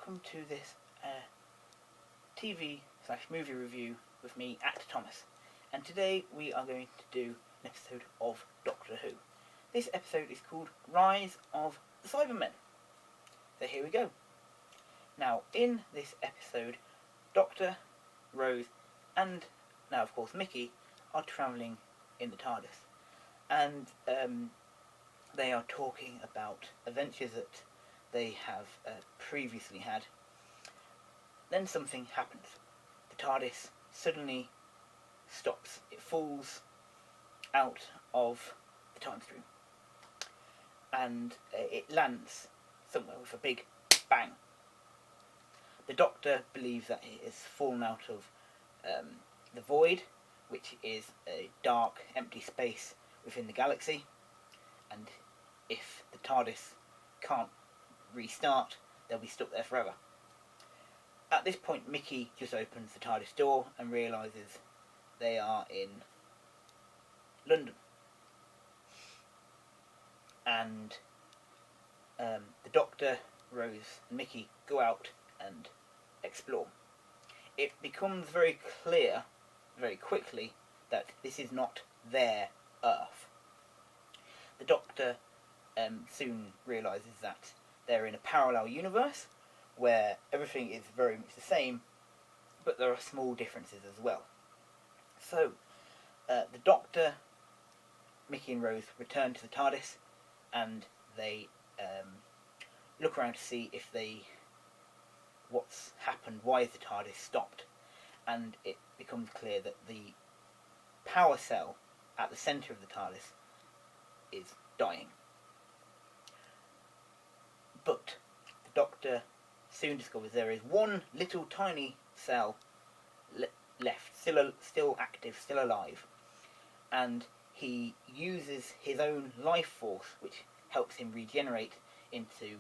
welcome to this TV/movie review with me, Actor Thomas. And today we are going to do an episode of Doctor Who. This episode is called Rise of the Cybermen. So here we go. Now, in this episode, Doctor, Rose, and now of course Mickey are travelling in the TARDIS. And they are talking about adventures that they have previously had. Then something happens. The TARDIS suddenly stops. It falls out of the time stream. And it lands somewhere with a big bang. The Doctor believes that it has fallen out of the void, which is a dark, empty space within the galaxy. And if the TARDIS can't restart, they'll be stuck there forever. At this point, Mickey just opens the TARDIS door and realises they are in London. And the Doctor, Rose and Mickey go out and explore. It becomes very clear, very quickly, that this is not their Earth. The Doctor soon realises that they're in a parallel universe where everything is very much the same, but there are small differences as well. So, the Doctor, Mickey and Rose return to the TARDIS, and they look around to see if what's happened, why is the TARDIS stopped, and it becomes clear that the power cell at the centre of the TARDIS is dying. But the Doctor soon discovers there is one little tiny cell left, still active, still alive, and he uses his own life force, which helps him regenerate into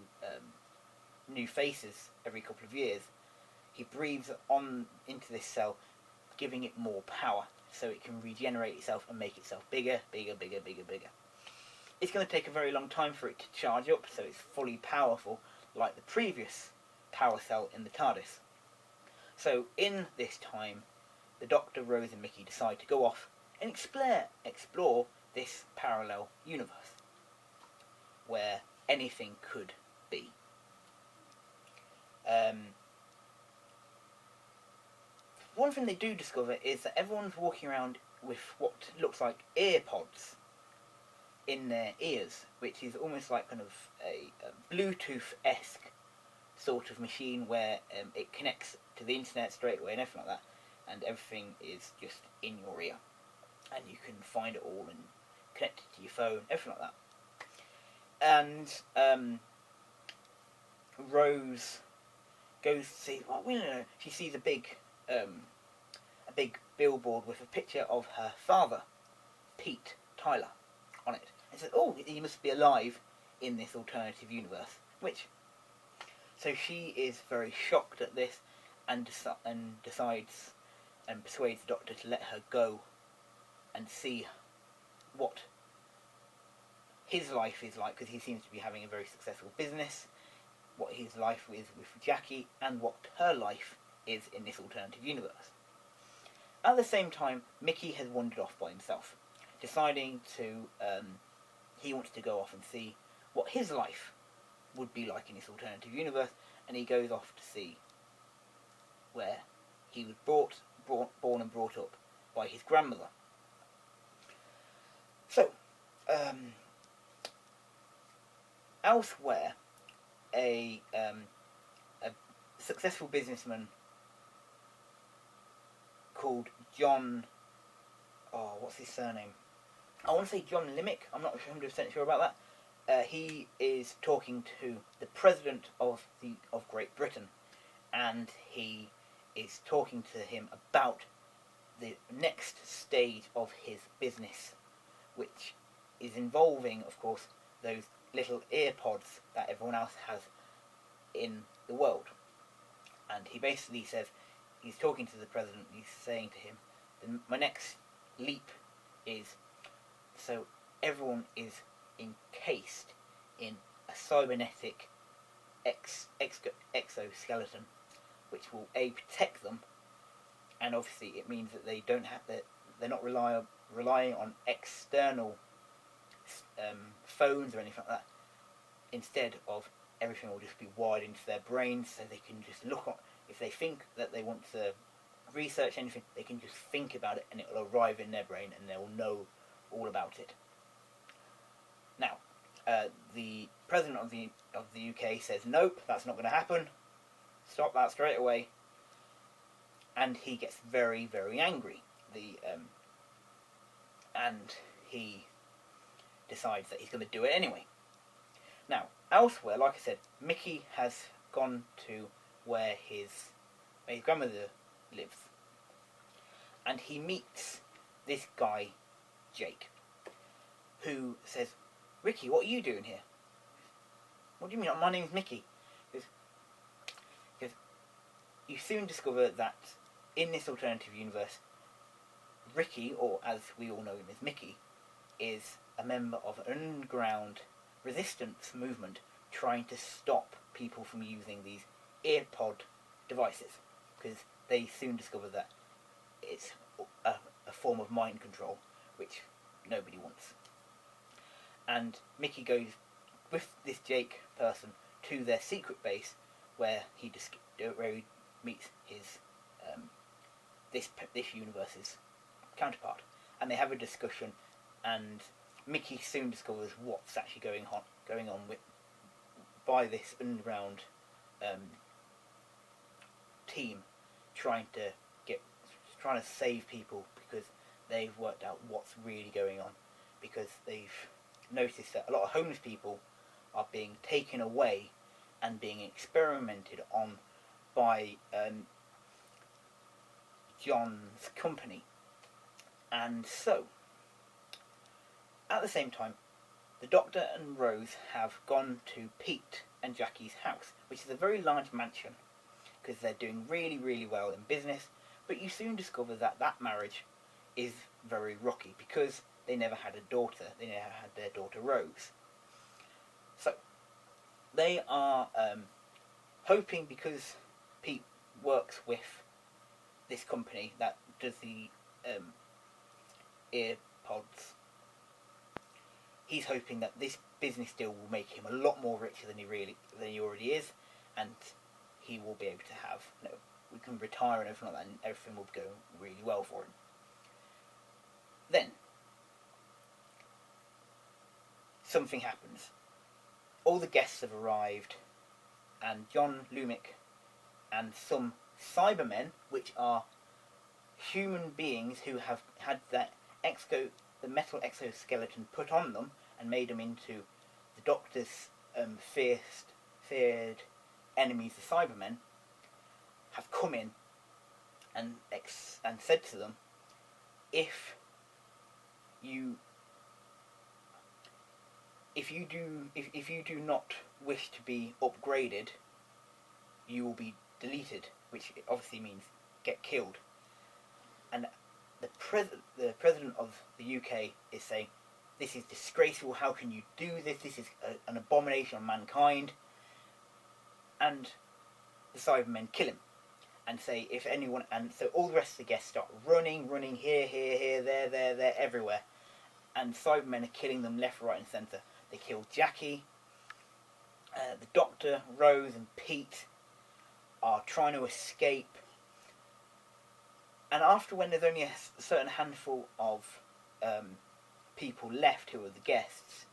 new faces every couple of years. He breathes on into this cell, giving it more power, so it can regenerate itself and make itself bigger. It's going to take a very long time for it to charge up, so it's fully powerful, like the previous power cell in the TARDIS. So in this time, the Doctor, Rose and Mickey decide to go off and explore this parallel universe, where anything could be. One thing they do discover is that everyone's walking around with what looks like ear pods in their ears, which is almost like kind of a Bluetooth-esque sort of machine where it connects to the internet straight away and everything like that, and everything is just in your ear, and you can find it all and connect it to your phone, everything like that. And Rose goes to see. Well, we don't know. She sees a big billboard with a picture of her father, Pete Tyler, on it, and says, "Oh, he must be alive in this alternative universe." So she is very shocked at this, and decides and persuades the Doctor to let her go and see what his life is like, because he seems to be having a very successful business, what his life is with Jackie, and what her life is in this alternative universe. At the same time, Mickey has wandered off by himself, deciding to he wants to go off and see what his life would be like in this alternative universe, and he goes off to see where he was born and brought up by his grandmother. So, elsewhere, a successful businessman called John, what's his surname? I want to say John Limmick, I'm not 100% sure about that. He is talking to the President of Great Britain, and he is talking to him about the next stage of his business, which is involving, of course, those little ear pods that everyone else has in the world. And he basically says, he's talking to the President, he's saying to him, my next leap is, so everyone is encased in a cybernetic exoskeleton, which will protect them, and obviously it means that they don't have that they're not relying on external phones or anything like that. Instead of everything will just be wired into their brains, so they can just look on. If they think that they want to research anything, they can just think about it, and it will arrive in their brain, and they will know all about it. Now, the president of the UK says, "Nope, that's not going to happen. Stop that straight away." And he gets very, very angry. And he decides that he's going to do it anyway. Now, elsewhere, like I said, Mickey has gone to where his grandmother lives, and he meets this guy, Jake, who says, "Ricky, what are you doing here?" "What do you mean? My name's Mickey." Because you soon discover that in this alternative universe, Ricky, or as we all know him as Mickey, is a member of an underground resistance movement trying to stop people from using these earpod devices, because they soon discover that it's a form of mind control, which nobody wants. And Mickey goes with this Jake person to their secret base, where he meets his this universe's counterpart, and they have a discussion, and Mickey soon discovers what's actually going on by this underground team trying to save people, because they've worked out what's really going on, because they've noticed that a lot of homeless people are being taken away and being experimented on by John's company. And so, at the same time, the Doctor and Rose have gone to Pete and Jackie's house, which is a very large mansion, because they're doing really, really well in business, but you soon discover that that marriage is very rocky, because they never had a daughter. They never had their daughter Rose. So, they are hoping, because Pete works with this company that does the earpods, he's hoping that this business deal will make him a lot more richer than he already is, and he will be able to have, we can retire and everything like that, and everything will go really well for him. Then something happens. All the guests have arrived, and John Lumick and some Cybermen, which are human beings who have had the metal exoskeleton put on them and made them into the Doctor's feared enemies, the Cybermen, have come in and said to them, if you do not wish to be upgraded, you will be deleted, which obviously means get killed. And the president of the UK is saying, this is disgraceful, how can you do this, this is an abomination on mankind. And the Cybermen kill him and say, if anyone, and so all the rest of the guests start running here, there, everywhere, and Cybermen are killing them left, right and centre. They kill Jackie, the Doctor, Rose and Pete are trying to escape, and after, when there's only a certain handful of people left who are the guests,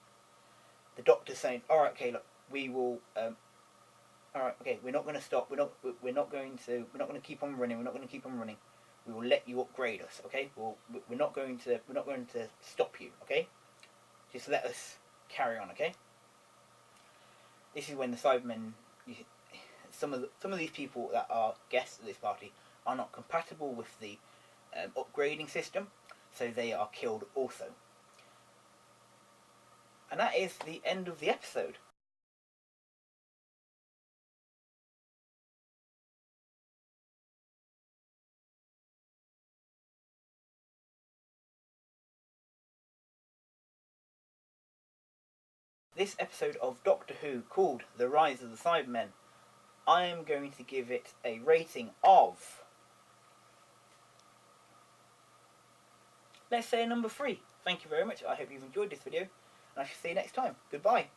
the Doctor's saying, alright, okay, look, we will alright, okay, we're not going to stop, we're not going to keep on running, we will let you upgrade us, okay? We're not going to stop you, okay? Just let us carry on, okay? This is when the Cybermen, some of these people that are guests at this party are not compatible with the upgrading system, so they are killed also. And that is the end of the episode. this episode of Doctor Who called The Rise of the Cybermen, I am going to give it a rating of, let's say, a number 3. Thank you very much. I hope you've enjoyed this video, and I shall see you next time. Goodbye.